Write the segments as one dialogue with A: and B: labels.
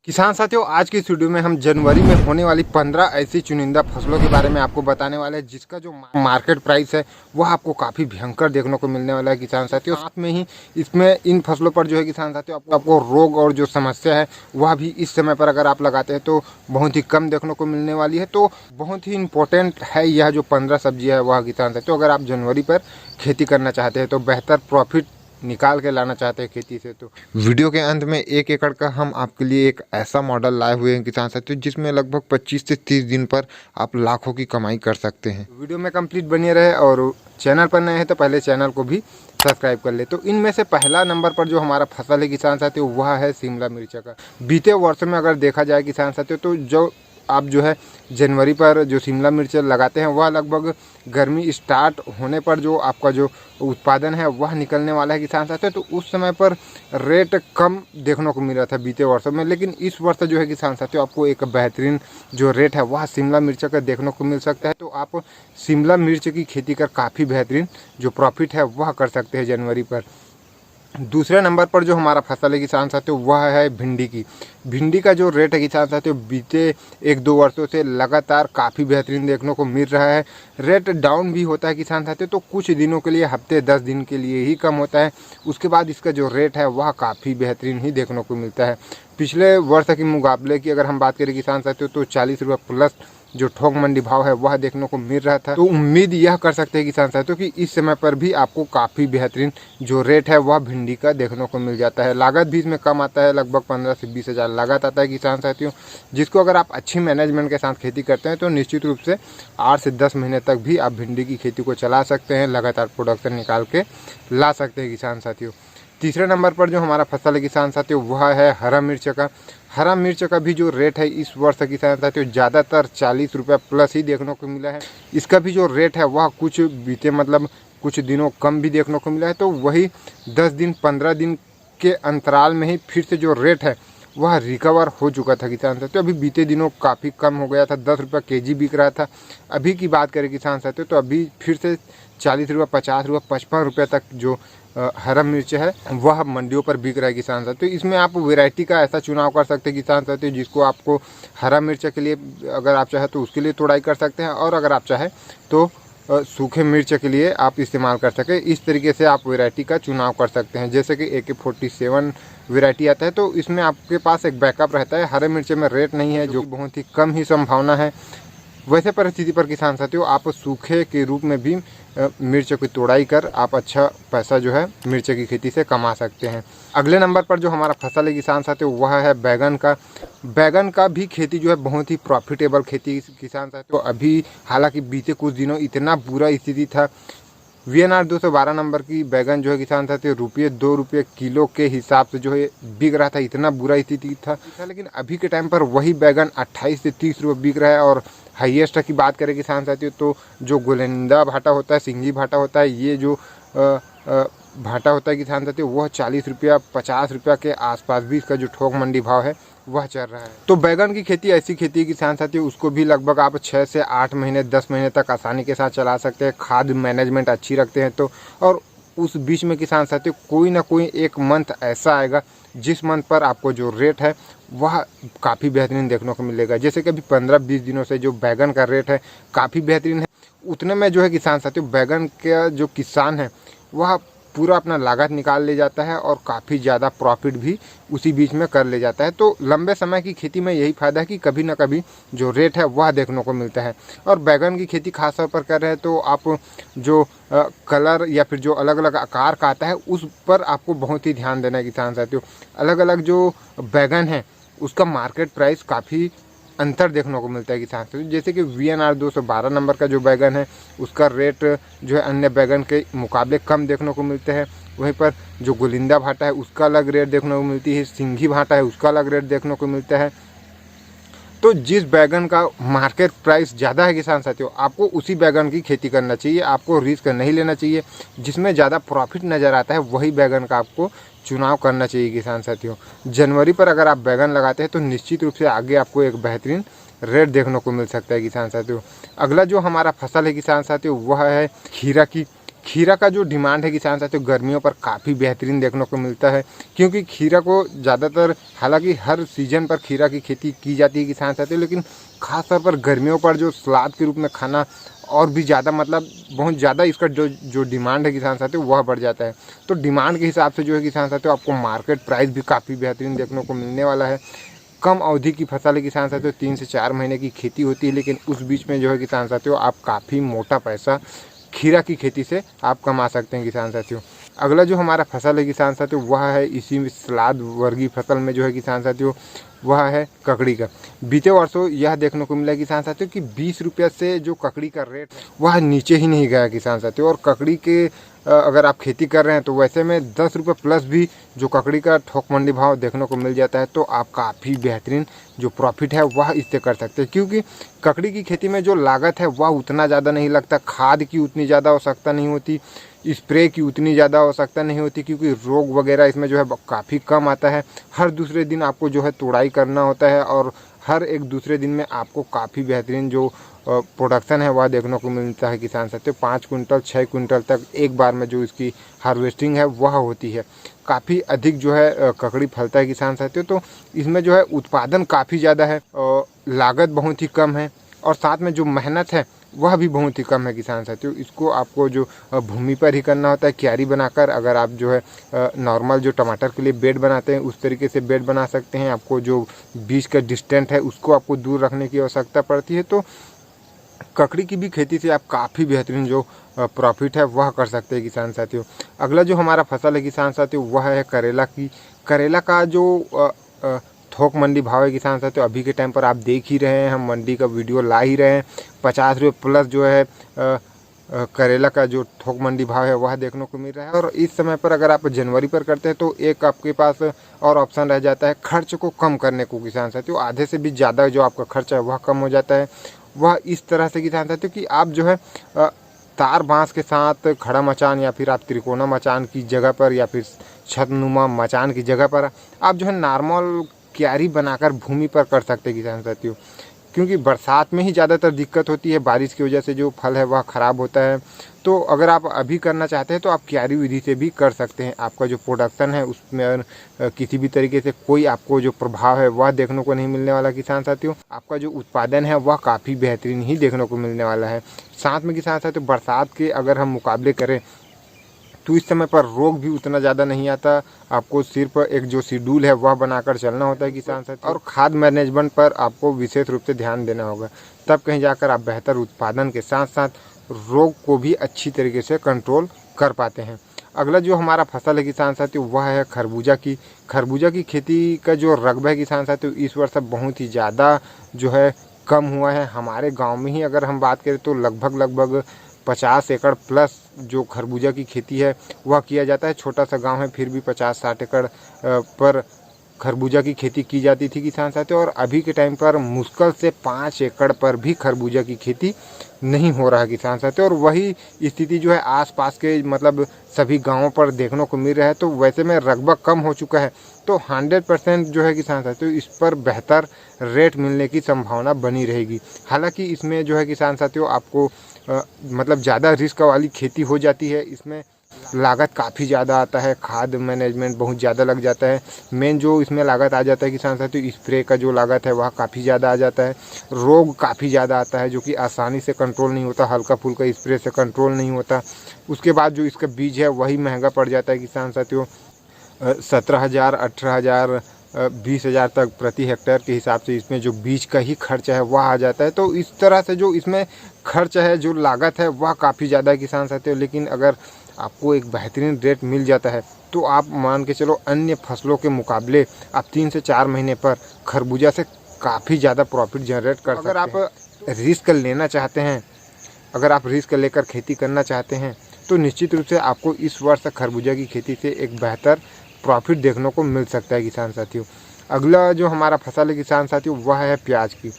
A: किसान साथियों, आज की इस वीडियो में हम जनवरी में होने वाली 15 ऐसी चुनिंदा फसलों के बारे में आपको बताने वाले हैं जिसका जो मार्केट प्राइस है वह आपको काफ़ी भयंकर देखने को मिलने वाला है। किसान साथियों, साथ में ही इसमें इन फसलों पर जो है किसान साथियों आपको रोग और जो समस्या है वह भी इस समय पर अगर आप लगाते हैं तो बहुत ही कम देखने को मिलने वाली है। तो बहुत ही इंपॉर्टेंट है यह जो 15 सब्जियाँ है वह किसान साथियों, अगर आप जनवरी पर खेती करना चाहते हैं तो बेहतर प्रॉफिट निकाल के लाना चाहते हैं खेती से, तो वीडियो के अंत में 1 एकड़ का हम आपके लिए एक ऐसा मॉडल लाए हुए हैं किसान साथियों जिसमें लगभग 25 से 30 दिन पर आप लाखों की कमाई कर सकते हैं। वीडियो में कंप्लीट बने रहे और चैनल पर नए हैं तो पहले चैनल को भी सब्सक्राइब कर ले। तो इनमें से पहला नंबर पर जो हमारा फसल है किसान साथियों वह है शिमला मिर्च का। बीते वर्ष में अगर देखा जाए किसान साथियों तो जो आप जो है जनवरी पर जो शिमला मिर्च लगाते हैं वह लगभग गर्मी स्टार्ट होने पर जो आपका जो उत्पादन है वह निकलने वाला है किसान साथियों। तो उस समय पर रेट कम देखने को मिल रहा था बीते वर्षों में, लेकिन इस वर्ष जो है किसान साथियों आपको एक बेहतरीन जो रेट है वह शिमला मिर्च का देखने को मिल सकता है। तो आप शिमला मिर्च की खेती कर काफ़ी बेहतरीन जो प्रॉफिट है वह कर सकते हैं जनवरी पर। दूसरे नंबर पर जो हमारा फसल है किसान साथियों वह है भिंडी की। भिंडी का जो रेट है किसान साथियों बीते 1-2 वर्षों से लगातार काफ़ी बेहतरीन देखने को मिल रहा है। रेट डाउन भी होता है किसान साथियों, तो कुछ दिनों के लिए, हफ्ते 10 दिन के लिए ही कम होता है। उसके बाद इसका जो रेट है वह काफ़ी बेहतरीन ही देखने को मिलता है। पिछले वर्ष के मुकाबले की अगर हम बात करें किसान साथियों तो 40 रुपये प्लस जो ठोक मंडी भाव है वह देखने को मिल रहा था। तो उम्मीद यह कर सकते हैं किसान साथियों कि इस समय पर भी आपको काफ़ी बेहतरीन जो रेट है वह भिंडी का देखने को मिल जाता है। लागत भी इसमें कम आता है, लगभग 15 से 20 हज़ार लागत आता है किसान साथियों, जिसको अगर आप अच्छी मैनेजमेंट के साथ खेती करते हैं तो निश्चित रूप से 8 से 10 महीने तक भी आप भिंडी की खेती को चला सकते हैं, लगातार प्रोडक्शन निकाल के ला सकते हैं किसान साथियों। तीसरे नंबर पर जो हमारा फसल है किसान साथियों वह है हरा मिर्च का। हरा मिर्च का भी जो रेट है इस वर्ष किसान साथियों ज़्यादातर 40 रुपये प्लस ही देखने को मिला है। इसका भी जो रेट है वह कुछ बीते कुछ दिनों कम भी देखने को मिला है। तो वही 10 दिन 15 दिन के अंतराल में ही फिर से जो रेट है वह रिकवर हो चुका था किसान साथियों। अभी बीते दिनों काफ़ी कम हो गया था, 10 रुपये केजी बिक रहा था। अभी की बात करें किसान साथियों तो अभी फिर से 40 रुपये, 50 रुपये, 55 रुपये तक जो हरा मिर्च है वह मंडियों पर बिक रहा है किसान साथियों। तो इसमें आप वैरायटी का ऐसा चुनाव कर सकते हैं किसान साथियों जिसको आपको हरा मिर्च के लिए अगर आप चाहें तो उसके लिए तोड़ाई कर सकते हैं, और अगर आप चाहें तो सूखे मिर्च के लिए आप इस्तेमाल कर सकें। इस तरीके से आप वैरायटी का चुनाव कर सकते हैं। जैसे कि AK-47 वैरायटी आता है तो इसमें आपके पास एक बैकअप रहता है। हरे मिर्च में रेट नहीं है, जो बहुत ही कम ही संभावना है। वैसे परिस्थिति पर किसान साथियों आप सूखे के रूप में भी मिर्च की तोड़ाई कर आप अच्छा पैसा जो है मिर्च की खेती से कमा सकते हैं। अगले नंबर पर जो हमारा फसल है किसान साथियों वह है बैगन का। बैगन का भी खेती जो है बहुत ही प्रॉफिटेबल खेती किसान साथियों। अभी हालांकि बीते कुछ दिनों इतना बुरा स्थिति था, VNR 212 नंबर की बैगन जो है किसान साथियों ₹2 किलो के हिसाब से जो है बिक रहा था, इतना बुरा स्थिति था। लेकिन अभी के टाइम पर वही बैगन 28 से 30 रुपये बिक रहा है। और हाईएस्ट की बात करें किसान साथियों तो जो गोलंदा भाटा होता है, सिंगी भाटा होता है, ये जो भाटा होता है किसान साथियों वह 40 रुपया 50 रुपया के आसपास भी इसका जो ठोक मंडी भाव है वह चल रहा है। तो बैगन की खेती ऐसी खेती है किसान साथियों, उसको भी लगभग आप 6 से 8 महीने 10 महीने तक आसानी के साथ चला सकते हैं, खाद मैनेजमेंट अच्छी रखते हैं तो। और उस बीच में किसान साथियों कोई ना कोई एक मंथ ऐसा आएगा जिस मंथ पर आपको जो रेट है वह काफ़ी बेहतरीन देखने को मिलेगा। जैसे कि अभी 15-20 दिनों से जो बैगन का रेट है काफ़ी बेहतरीन है, उतने में जो है किसान साथियों बैगन का जो किसान है वह पूरा अपना लागत निकाल ले जाता है और काफ़ी ज़्यादा प्रॉफिट भी उसी बीच में कर ले जाता है। तो लंबे समय की खेती में यही फ़ायदा है कि कभी ना कभी जो रेट है वह देखने को मिलता है। और बैगन की खेती खास तौर पर कर रहे हैं तो आप जो कलर या फिर जो अलग अलग आकार का आता है उस पर आपको बहुत ही ध्यान देना है किसान साथियों। अलग अलग जो बैगन है उसका मार्केट प्राइस काफ़ी अंतर देखने को मिलता है किसान साथियों। जैसे कि VNR 212 नंबर का जो बैगन है उसका रेट जो है अन्य बैगन के मुकाबले कम देखने को मिलते हैं। वहीं पर जो गोलिंदा भाटा है उसका अलग रेट देखने को मिलती है, सिंगी भाटा है उसका अलग रेट देखने को मिलता है। तो जिस बैगन का मार्केट प्राइस ज़्यादा है किसान साथियों आपको उसी बैगन की खेती करना चाहिए, आपको रिस्क नहीं लेना चाहिए। जिसमें ज़्यादा प्रॉफिट नज़र आता है वही बैगन का आपको चुनाव करना चाहिए किसान साथियों। जनवरी पर अगर आप बैगन लगाते हैं तो निश्चित रूप से आगे आपको एक बेहतरीन रेट देखने को मिल सकता है किसान साथियों। अगला जो हमारा फसल है किसान साथियों वह है खीरा की। खीरा का जो डिमांड है किसान साथियों गर्मियों पर काफ़ी बेहतरीन देखने को मिलता है, क्योंकि खीरा को ज़्यादातर, हालांकि हर सीजन पर खीरा की खेती की जाती है किसान साथियों, लेकिन खास तौर पर गर्मियों पर जो सलाद के रूप में खाना और भी ज़्यादा, मतलब बहुत ज़्यादा इसका जो डिमांड है किसान साथियों वह बढ़ जाता है। तो डिमांड के हिसाब से जो है किसान साथियों आपको मार्केट प्राइस भी काफ़ी बेहतरीन देखने को मिलने वाला है। कम अवधि की फसल है किसान साथियों, 3 से 4 महीने की खेती होती है, लेकिन उस बीच में जो है किसान साथियों आप काफ़ी मोटा पैसा खीरा की खेती से आप कमा सकते हैं किसान साथियों। अगला जो हमारा फसल है किसान साथियों वह है इसी में सलाद वर्गीय फसल में जो है किसान साथियों वह है ककड़ी का। बीते वर्षों यह देखने को मिला किसान साथियों कि 20 रुपये से जो ककड़ी का रेट वह नीचे ही नहीं गया किसान साथियों। और ककड़ी के अगर आप खेती कर रहे हैं तो वैसे में 10 रुपये प्लस भी जो ककड़ी का थोक मंडी भाव देखने को मिल जाता है, तो आप काफ़ी बेहतरीन जो प्रॉफिट है वह इससे कर सकते हैं। क्योंकि ककड़ी की खेती में जो लागत है वह उतना ज़्यादा नहीं लगता, खाद की उतनी ज़्यादा आवश्यकता नहीं होती, स्प्रे की उतनी ज़्यादा आवश्यकता नहीं होती, क्योंकि रोग वगैरह इसमें जो है काफ़ी कम आता है। हर दूसरे दिन आपको जो है तुड़ाई करना होता है और हर एक दूसरे दिन में आपको काफ़ी बेहतरीन जो प्रोडक्शन है वह देखने को मिलता है किसान साथियों। 5 कुंटल 6 कुंटल तक एक बार में जो इसकी हार्वेस्टिंग है वह होती है। काफ़ी अधिक जो है ककड़ी फलता है किसान साथियों। तो इसमें जो है उत्पादन काफ़ी ज़्यादा है, लागत बहुत ही कम है और साथ में जो मेहनत है वह भी बहुत ही कम है किसान साथियों। इसको आपको जो भूमि पर ही करना होता है, क्यारी बनाकर। अगर आप जो है नॉर्मल जो टमाटर के लिए बेड बनाते हैं उस तरीके से बेड बना सकते हैं। आपको जो बीज का डिस्टेंस है उसको आपको दूर रखने की आवश्यकता पड़ती है। तो ककड़ी की भी खेती से आप काफ़ी बेहतरीन जो प्रॉफिट है वह कर सकते हैं किसान साथियों। अगला जो हमारा फसल है किसान साथियों वह है करेला की। करेला का जो थोक मंडी भाव है किसान साथियों अभी के टाइम पर आप देख ही रहे हैं, हम मंडी का वीडियो ला ही रहे हैं। 50 रुपये प्लस जो है करेला का जो थोक मंडी भाव है वह देखने को मिल रहा है। और इस समय पर अगर आप जनवरी पर करते हैं तो एक आपके पास और ऑप्शन रह जाता है खर्च को कम करने को किसान साथियों। आधे से भी ज़्यादा जो आपका खर्च है वह कम हो जाता है। वह इस तरह से किसान साथियों कि आप जो है तार बांस के साथ खड़ा मचान या फिर आप त्रिकोना मचान की जगह पर या फिर छतनुमा मचान की जगह पर आप जो है नॉर्मल क्यारी बनाकर भूमि पर कर सकते हैं किसान साथियों। क्योंकि बरसात में ही ज़्यादातर दिक्कत होती है, बारिश की वजह से जो फल है वह ख़राब होता है। तो अगर आप अभी करना चाहते हैं तो आप क्यारी विधि से भी कर सकते हैं। आपका जो प्रोडक्शन है उसमें किसी भी तरीके से कोई आपको जो प्रभाव है वह देखने को नहीं मिलने वाला किसान साथियों। आपका जो उत्पादन है वह काफ़ी बेहतरीन ही देखने को मिलने वाला है। साथ में किसान साथियों बरसात के अगर हम मुकाबले करें तो इस समय पर रोग भी उतना ज़्यादा नहीं आता। आपको सिर्फ एक जो शेड्यूल है वह बनाकर चलना होता है किसान साथियों। और खाद मैनेजमेंट पर आपको विशेष रूप से ध्यान देना होगा, तब कहीं जाकर आप बेहतर उत्पादन के साथ साथ रोग को भी अच्छी तरीके से कंट्रोल कर पाते हैं। अगला जो हमारा फसल है किसान साथियों वह है खरबूजा की। खरबूजा की खेती का जो रकबा है किसान साथियों इस वर्ष बहुत ही ज़्यादा जो है कम हुआ है। हमारे गाँव में ही अगर हम बात करें तो लगभग 50 एकड़ प्लस जो खरबूजा की खेती है वह किया जाता है। छोटा सा गांव है फिर भी 50-60 एकड़ पर खरबूजा की खेती की जाती थी किसान साथियों। और अभी के टाइम पर मुश्किल से 5 एकड़ पर भी खरबूजा की खेती नहीं हो रहा है किसान साथियों। और वही स्थिति जो है आसपास के मतलब सभी गांवों पर देखने को मिल रहा है। तो वैसे में रकबा कम हो चुका है, तो 100% जो है किसान साथियों इस पर बेहतर रेट मिलने की संभावना बनी रहेगी। हालांकि इसमें जो है किसान साथियों आपको मतलब ज़्यादा रिस्क वाली खेती हो जाती है। इसमें लागत काफ़ी ज़्यादा आता है, खाद मैनेजमेंट बहुत ज़्यादा लग जाता है। मेन जो इसमें लागत आ जाता है किसान साथियों स्प्रे का जो लागत है वह काफ़ी ज़्यादा आ जाता है। रोग काफ़ी ज़्यादा आता है जो कि आसानी से कंट्रोल नहीं होता, हल्का फुल्का स्प्रे से कंट्रोल नहीं होता। उसके बाद जो इसका बीज है वही महंगा पड़ जाता है किसान साथियों। 17,000 18,000 20,000 तक प्रति हेक्टेयर के हिसाब से इसमें जो बीज का ही खर्च है वह आ जाता है। तो इस तरह से जो इसमें खर्च है, जो लागत है वह काफ़ी ज़्यादा है किसान साथियों। लेकिन अगर आपको एक बेहतरीन रेट मिल जाता है तो आप मान के चलो अन्य फसलों के मुकाबले आप 3 से 4 महीने पर खरबूजा से काफ़ी ज़्यादा प्रॉफिट जनरेट कर सकते हैं। अगर आप रिस्क लेना चाहते हैं, अगर आप रिस्क लेकर खेती करना चाहते हैं तो निश्चित रूप से आपको इस वर्ष खरबूजा की खेती से एक बेहतर प्रॉफिट देखने को मिल सकता है किसान साथियों। अगला जो हमारा फसल है किसान साथियों वह है प्याज की।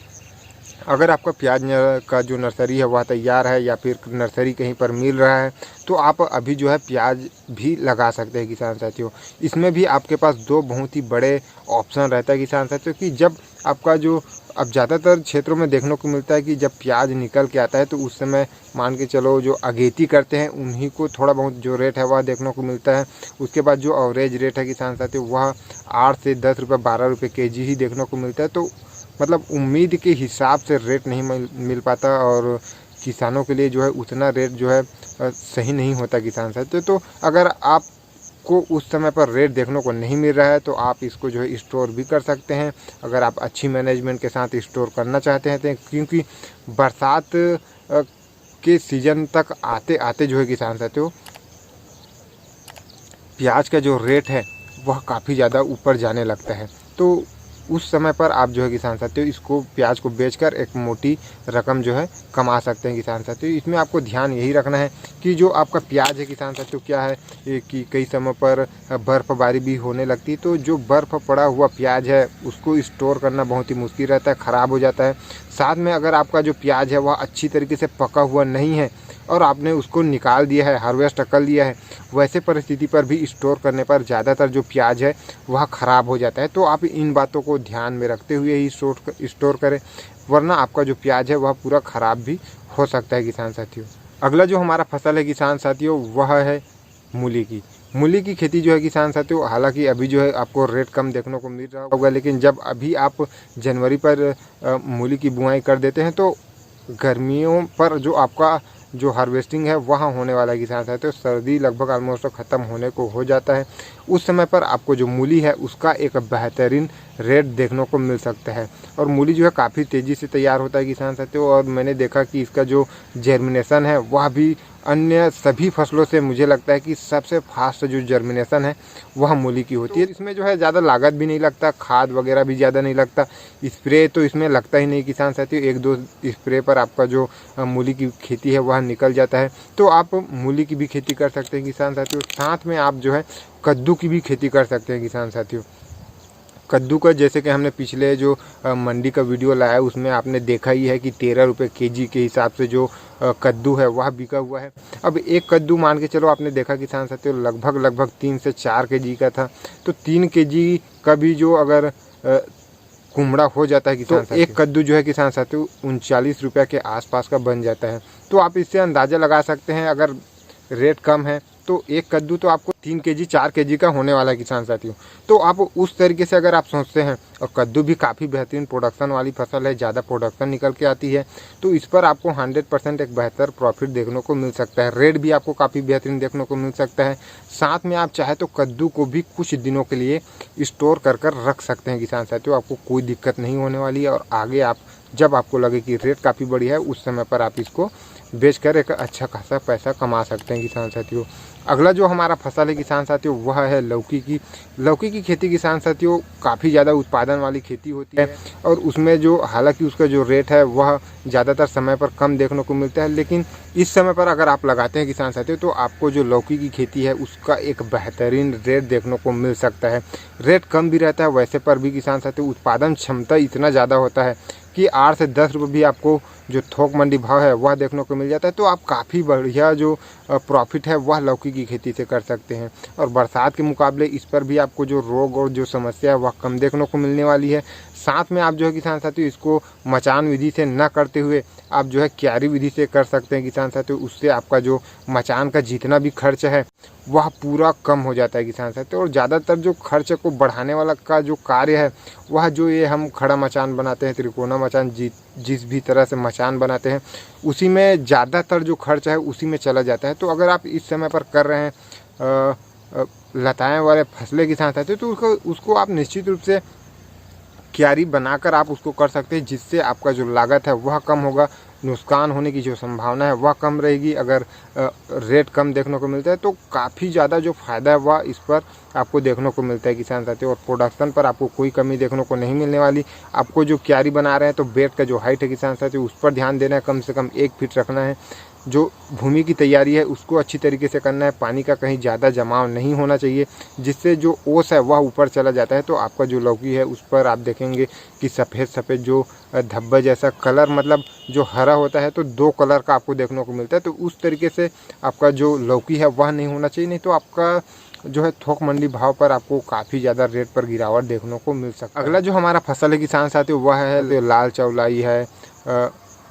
A: अगर आपका प्याज का जो नर्सरी है वह तैयार है या फिर नर्सरी कहीं पर मिल रहा है तो आप अभी जो है प्याज भी लगा सकते हैं किसान साथियों। इसमें भी आपके पास 2 बहुत ही बड़े ऑप्शन रहता है किसान साथियों कि जब आपका जो अब ज़्यादातर क्षेत्रों में देखने को मिलता है कि जब प्याज निकल के आता है तो उस समय मान के चलो जो अगेती करते हैं उन्हीं को थोड़ा बहुत जो रेट है वह देखने को मिलता है। उसके बाद जो एवरेज रेट है किसान साथियों वह 8 से 10 रुपये 12 रुपये केजी ही देखने को मिलता है। तो मतलब उम्मीद के हिसाब से रेट नहीं मिल पाता और किसानों के लिए जो है उतना रेट जो है सही नहीं होता किसान साथियों। तो अगर आप को उस समय पर रेट देखने को नहीं मिल रहा है तो आप इसको जो है स्टोर भी कर सकते हैं अगर आप अच्छी मैनेजमेंट के साथ स्टोर करना चाहते हैं। तो क्योंकि बरसात के सीज़न तक आते आते जो है किसान साथियों प्याज का जो रेट है वह काफ़ी ज़्यादा ऊपर जाने लगता है। तो उस समय पर आप जो है किसान साथियों इसको प्याज को बेचकर एक मोटी रकम जो है कमा सकते हैं किसान साथियों। इसमें आपको ध्यान यही रखना है कि जो आपका प्याज है किसान साथियों क्या है कि कई समय पर बर्फ़बारी भी होने लगती है। तो जो बर्फ़ पड़ा हुआ प्याज है उसको स्टोर करना बहुत ही मुश्किल रहता है, ख़राब हो जाता है। साथ में अगर आपका जो प्याज है वह अच्छी तरीके से पका हुआ नहीं है और आपने उसको निकाल दिया है, हार्वेस्ट कर लिया है, वैसे परिस्थिति पर भी स्टोर करने पर ज़्यादातर जो प्याज है वह ख़राब हो जाता है। तो आप इन बातों को ध्यान में रखते हुए ही स्टोर करें, वरना आपका जो प्याज है वह पूरा ख़राब भी हो सकता है किसान साथियों। अगला जो हमारा फसल है किसान साथियों वह है मूली की। मूली की खेती जो है किसान साथियों हालांकि अभी जो है आपको रेट कम देखने को मिल रहा होगा, लेकिन जब अभी आप जनवरी पर मूली की बुआई कर देते हैं तो गर्मियों पर जो आपका जो हार्वेस्टिंग है वहाँ होने वाला है किसान साथियों। तो सर्दी लगभग ऑलमोस्ट ख़त्म होने को हो जाता है। उस समय पर आपको जो मूली है उसका एक बेहतरीन रेट देखने को मिल सकता है और मूली जो है काफ़ी तेज़ी से तैयार होता है किसान साथियों। और मैंने देखा कि इसका जो जर्मिनेशन है वह भी अन्य सभी फसलों से मुझे लगता है कि सबसे फास्ट जो जर्मिनेशन है वह मूली की होती है। इसमें जो है ज़्यादा लागत भी नहीं लगता, खाद वगैरह भी ज़्यादा नहीं लगता, स्प्रे तो इसमें लगता ही नहीं किसान साथियों। 1-2 स्प्रे पर आपका जो मूली की खेती है वह निकल जाता है। तो आप मूली की भी खेती कर सकते हैं किसान साथियों। साथ में आप जो है कद्दू की भी खेती कर सकते हैं किसान साथियों। कद्दू का जैसे कि हमने पिछले जो मंडी का वीडियो लाया उसमें आपने देखा ही है कि 13 रुपये केजी के हिसाब से जो कद्दू है वह बिका हुआ है। अब एक कद्दू मान के चलो आपने देखा किसान साथियों लगभग 3 से 4 केजी का था। तो 3 केजी का भी जो अगर कुमड़ा हो जाता है किसान साथियों, एक कद्दू जो है किसान साथियों 39 रुपये के आसपास का बन जाता है। तो आप इससे अंदाज़ा लगा सकते हैं अगर रेट कम है तो एक कद्दू तो आपको 3 केजी 4 केजी का होने वाला है किसान साथियों। तो आप उस तरीके से अगर आप सोचते हैं, और कद्दू भी काफ़ी बेहतरीन प्रोडक्शन वाली फसल है, ज़्यादा प्रोडक्शन निकल के आती है, तो इस पर आपको 100% एक बेहतर प्रॉफिट देखने को मिल सकता है। रेट भी आपको काफ़ी बेहतरीन देखने को मिल सकता है। साथ में आप चाहे तो कद्दू को भी कुछ दिनों के लिए स्टोर कर रख सकते हैं किसान साथियों, आपको कोई दिक्कत नहीं होने वाली है। और आगे आप जब आपको लगे कि रेट काफ़ी बढ़िया है उस समय पर आप इसको बेचकर एक अच्छा खासा पैसा कमा सकते हैं किसान साथियों। अगला जो हमारा फसल है किसान साथियों वह है लौकी की। लौकी की खेती किसान साथियों काफ़ी ज़्यादा उत्पादन वाली खेती होती है और उसमें जो हालांकि उसका जो रेट है वह ज़्यादातर समय पर कम देखने को मिलता है, लेकिन इस समय पर अगर आप लगाते हैं किसान साथियों तो आपको जो लौकी की खेती है उसका एक बेहतरीन रेट देखने को मिल सकता है। रेट कम भी रहता है वैसे पर भी किसान साथियों उत्पादन क्षमता इतना ज़्यादा होता है कि 8 से 10 रुपये भी आपको जो थोक मंडी भाव है वह देखने को मिल जाता है। तो आप काफ़ी बढ़िया जो प्रॉफिट है वह लौकी की खेती से कर सकते हैं। और बरसात के मुकाबले इस पर भी आपको जो रोग और जो समस्या है वह कम देखने को मिलने वाली है। साथ में आप जो है किसान साथियों इसको मचान विधि से न करते हुए आप जो है क्यारी विधि से कर सकते हैं किसान साथियों। उससे आपका जो मचान का जितना भी खर्च है वह पूरा कम हो जाता है किसान साथियों। और ज़्यादातर जो खर्च को बढ़ाने वाला का जो कार्य है वह जो ये हम खड़ा मचान बनाते हैं, त्रिकोना मचान, जिस भी तरह से मचान बनाते हैं उसी में ज़्यादातर जो खर्च है उसी में चला जाता है। तो अगर आप इस समय पर कर रहे हैं लताएँ वाले फसलें किसान साथियों तो उसको आप निश्चित रूप से क्यारी बनाकर आप उसको कर सकते हैं, जिससे आपका जो लागत है वह कम होगा, नुकसान होने की जो संभावना है वह कम रहेगी। अगर रेट कम देखने को मिलता है तो काफ़ी ज़्यादा जो फ़ायदा है वह इस पर आपको देखने को मिलता है किसान साथियों। और प्रोडक्शन पर आपको कोई कमी देखने को नहीं मिलने वाली। आपको जो क्यारी बना रहे हैं तो बेड का जो हाइट है किसान साथियों उस पर ध्यान देना है, कम से कम 1 फीट रखना है। जो भूमि की तैयारी है उसको अच्छी तरीके से करना है, पानी का कहीं ज़्यादा जमाव नहीं होना चाहिए जिससे जो ओस है वह ऊपर चला जाता है। तो आपका जो लौकी है उस पर आप देखेंगे कि सफ़ेद सफ़ेद जो धब्बा जैसा कलर, मतलब जो हरा होता है तो 2 कलर का आपको देखने को मिलता है। तो उस तरीके से आपका जो लौकी है वह नहीं होना चाहिए, नहीं तो आपका जो है थोक मंडी भाव पर आपको काफ़ी ज़्यादा रेट पर गिरावट देखने को मिल सकता है। अगला जो हमारा फसल है किसान साथियों वह है लाल चौलाई है,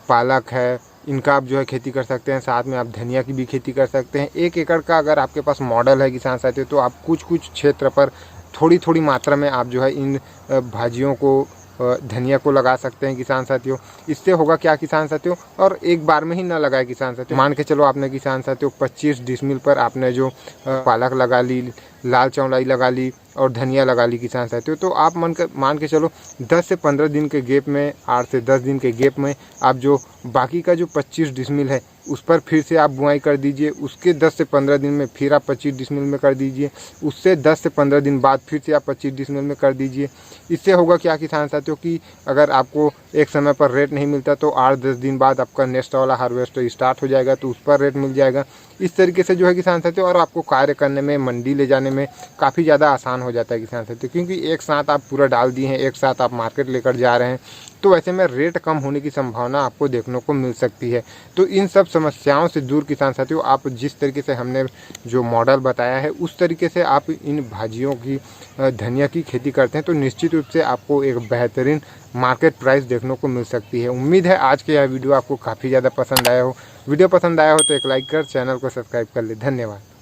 A: पालक है, इनका आप जो है खेती कर सकते हैं। साथ में आप धनिया की भी खेती कर सकते हैं। 1 एकड़ का अगर आपके पास मॉडल है किसान साथियों तो आप कुछ क्षेत्र पर थोड़ी थोड़ी मात्रा में आप जो है इन भाजियों को, धनिया को लगा सकते हैं किसान साथियों। इससे होगा क्या किसान साथियों, और एक बार में ही ना लगाए किसान साथियों। मान के चलो आपने किसान साथियों 25 डिसमिल पर आपने जो पालक लगा ली, लाल चौलाई लगा ली और धनिया लगा ली किसान साथियों, तो आप मान के चलो 10 से 15 दिन के गैप में, 8 से 10 दिन के गैप में आप जो बाकी का जो 25 डिसमिल है उस पर फिर से आप बुआई कर दीजिए। उसके 10 से 15 दिन में फिर आप 25 डिसमिल में कर दीजिए। उससे 10 से 15 दिन बाद फिर से आप 25 डिसमिल में कर दीजिए। इससे होगा क्या किसान साथियों कि अगर आपको एक समय पर रेट नहीं मिलता तो 8-10 दिन बाद आपका नेक्स्ट वाला हार्वेस्ट स्टार्ट हो जाएगा तो उस पर रेट मिल जाएगा। इस तरीके से जो है किसान साथियों, और आपको कार्य करने में, मंडी ले जाने में काफ़ी ज़्यादा आसान हो जाता है किसान साथियों, क्योंकि एक साथ आप पूरा डाल दिए हैं, एक साथ आप मार्केट लेकर जा रहे हैं, तो ऐसे में रेट कम होने की संभावना आपको देखने को मिल सकती है। तो इन सब समस्याओं से दूर किसान साथियों, आप जिस तरीके से हमने जो मॉडल बताया है उस तरीके से आप इन भाजियों की, धनिया की खेती करते हैं तो निश्चित रूप से आपको एक बेहतरीन मार्केट प्राइस देखने को मिल सकती है। उम्मीद है आज के यह वीडियो आपको काफ़ी ज़्यादा पसंद आया हो। वीडियो पसंद आया हो तो एक लाइक कर चैनल को सब्सक्राइब कर ले। धन्यवाद।